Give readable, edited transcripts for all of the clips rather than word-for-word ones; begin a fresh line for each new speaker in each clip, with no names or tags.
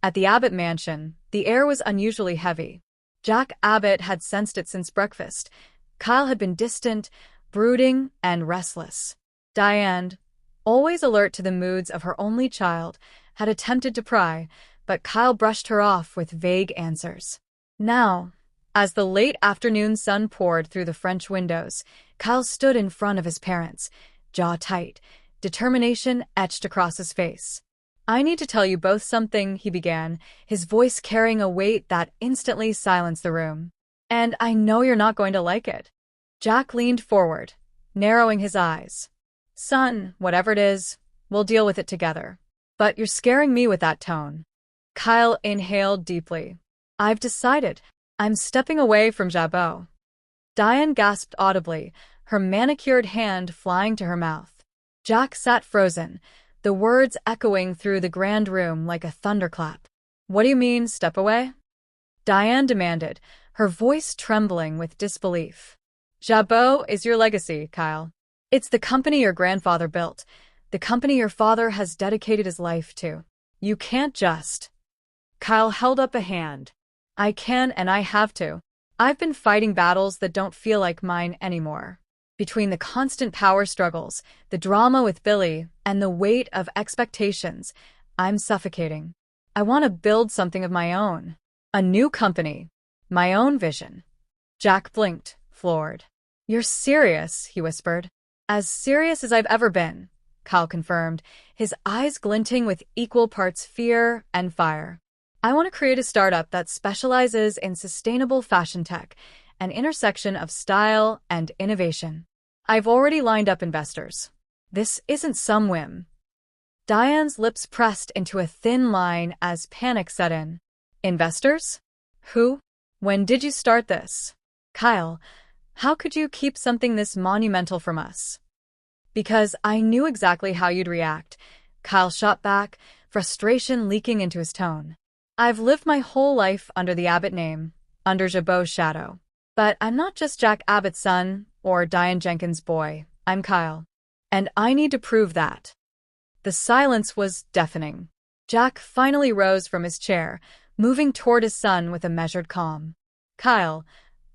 At the Abbott mansion, the air was unusually heavy. Jack Abbott had sensed it since breakfast. Kyle had been distant, brooding, and restless. Diane, always alert to the moods of her only child, had attempted to pry, but Kyle brushed her off with vague answers. Now, as the late afternoon sun poured through the French windows, Kyle stood in front of his parents, jaw tight, determination etched across his face. "I need to tell you both something," he began, his voice carrying a weight that instantly silenced the room. "And I know you're not going to like it." Jack leaned forward, narrowing his eyes. "Son, whatever it is, we'll deal with it together. But you're scaring me with that tone." Kyle inhaled deeply. "I've decided. I'm stepping away from Jabot." Diane gasped audibly, her manicured hand flying to her mouth. Jack sat frozen, the words echoing through the grand room like a thunderclap. "What do you mean, step away?" Diane demanded, her voice trembling with disbelief. "Jabot is your legacy, Kyle. It's the company your grandfather built, the company your father has dedicated his life to. You can't just—" Kyle held up a hand. "I can and I have to. I've been fighting battles that don't feel like mine anymore. Between the constant power struggles, the drama with Billy, and the weight of expectations, I'm suffocating. I want to build something of my own. A new company. My own vision." Jack blinked, floored. "You're serious," he whispered. "As serious as I've ever been," Kyle confirmed, his eyes glinting with equal parts fear and fire. "I want to create a startup that specializes in sustainable fashion tech, an intersection of style and innovation. I've already lined up investors. This isn't some whim." Diane's lips pressed into a thin line as panic set in. "Investors? Who? When did you start this?" "Kyle, how could you keep something this monumental from us?" "Because I knew exactly how you'd react," Kyle shot back, frustration leaking into his tone. "I've lived my whole life under the Abbott name, under Jabot's shadow. But I'm not just Jack Abbott's son or Diane Jenkins' boy. I'm Kyle. And I need to prove that." The silence was deafening. Jack finally rose from his chair, moving toward his son with a measured calm. "Kyle,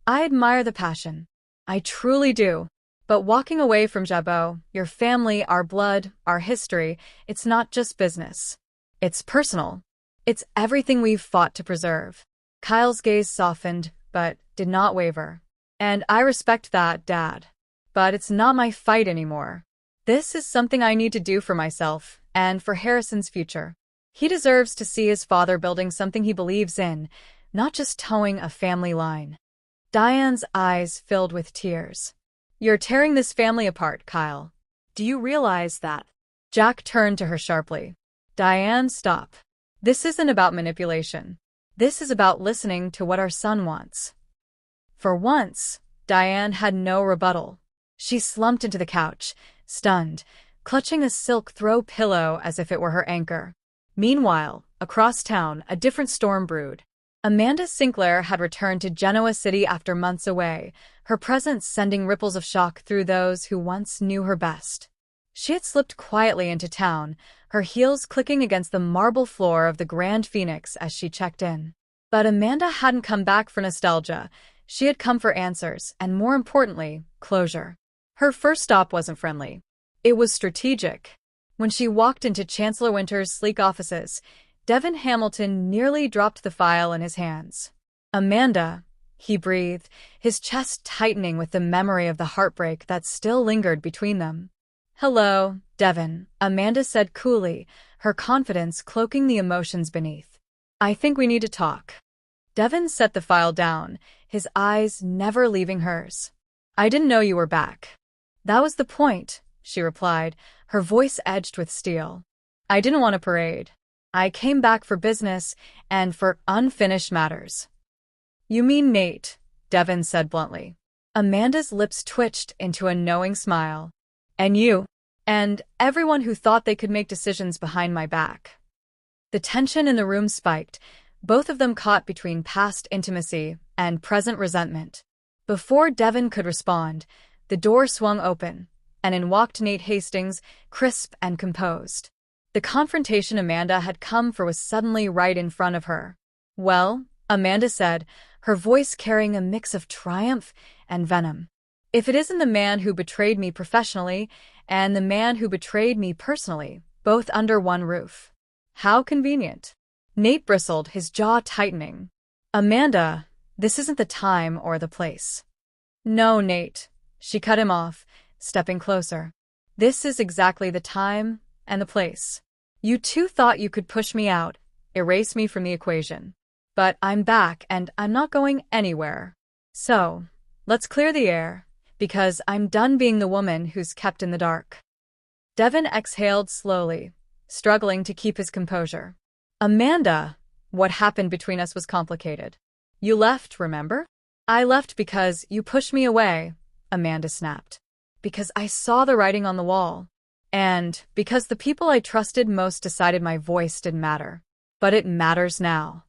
I admire the passion. I truly do. But walking away from Jabot, your family, our blood, our history, it's not just business. It's personal. It's everything we've fought to preserve." Kyle's gaze softened, but did not waver. "And I respect that, Dad. But it's not my fight anymore. This is something I need to do for myself and for Harrison's future. He deserves to see his father building something he believes in, not just towing a family line." Diane's eyes filled with tears. "You're tearing this family apart, Kyle. Do you realize that?" Jack turned to her sharply. "Diane, stop. This isn't about manipulation. This is about listening to what our son wants." For once, Diane had no rebuttal. She slumped into the couch, stunned, clutching a silk throw pillow as if it were her anchor. Meanwhile, across town, a different storm brewed. Amanda Sinclair had returned to Genoa City after months away, her presence sending ripples of shock through those who once knew her best. She had slipped quietly into town, her heels clicking against the marble floor of the Grand Phoenix as she checked in. But Amanda hadn't come back for nostalgia. She had come for answers, and more importantly, closure. Her first stop wasn't friendly. It was strategic. When she walked into Chancellor Winter's sleek offices, Devin Hamilton nearly dropped the file in his hands. "Amanda," he breathed, his chest tightening with the memory of the heartbreak that still lingered between them. "Hello, Devin," Amanda said coolly, her confidence cloaking the emotions beneath. "I think we need to talk." Devin set the file down, his eyes never leaving hers. "I didn't know you were back." "That was the point," she replied, her voice edged with steel. "I didn't want a parade. I came back for business and for unfinished matters." "You mean Nate," Devin said bluntly. Amanda's lips twitched into a knowing smile. "And you. And everyone who thought they could make decisions behind my back." The tension in the room spiked, both of them caught between past intimacy and present resentment. Before Devin could respond, the door swung open, and in walked Nate Hastings, crisp and composed. The confrontation Amanda had come for was suddenly right in front of her. "Well," Amanda said, her voice carrying a mix of triumph and venom. "If it isn't the man who betrayed me professionally and the man who betrayed me personally, both under one roof. How convenient." Nate bristled, his jaw tightening. "Amanda, this isn't the time or the place." "No, Nate," she cut him off, stepping closer. "This is exactly the time and the place. You two thought you could push me out, erase me from the equation. But I'm back and I'm not going anywhere. So, let's clear the air, because I'm done being the woman who's kept in the dark." Devin exhaled slowly, struggling to keep his composure. "Amanda, what happened between us was complicated. You left, remember?" "I left because you pushed me away," Amanda snapped. "Because I saw the writing on the wall. And because the people I trusted most decided my voice didn't matter. But it matters now."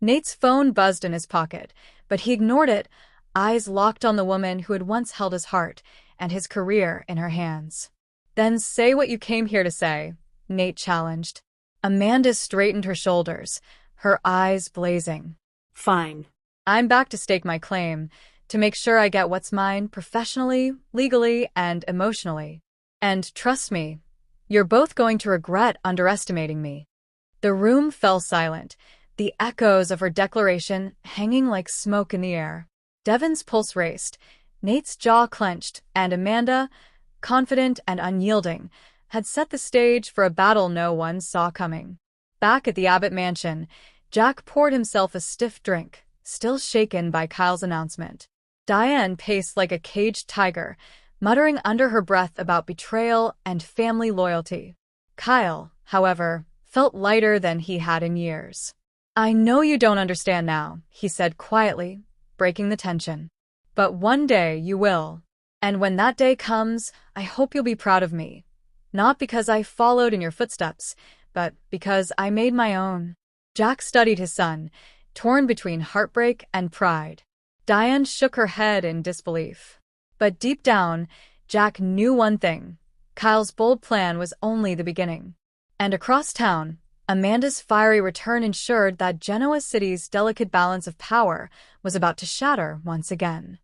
Nate's phone buzzed in his pocket, but he ignored it, eyes locked on the woman who had once held his heart and his career in her hands. "Then say what you came here to say," Nate challenged. Amanda straightened her shoulders, her eyes blazing.
"Fine.
"I'm back to stake my claim, to make sure I get what's mine professionally, legally, and emotionally. And trust me, you're both going to regret underestimating me." The room fell silent, the echoes of her declaration hanging like smoke in the air. Devin's pulse raced, Nate's jaw clenched, and Amanda, confident and unyielding, had set the stage for a battle no one saw coming. Back at the Abbott mansion, Jack poured himself a stiff drink, still shaken by Kyle's announcement. Diane paced like a caged tiger, muttering under her breath about betrayal and family loyalty. Kyle, however, felt lighter than he had in years. "I know you don't understand now," he said quietly, breaking the tension. "But one day you will. And when that day comes, I hope you'll be proud of me. Not because I followed in your footsteps, but because I made my own." Jack studied his son, torn between heartbreak and pride. Diane shook her head in disbelief. But deep down, Jack knew one thing. Kyle's bold plan was only the beginning. And across town, Amanda's fiery return ensured that Genoa City's delicate balance of power was about to shatter once again.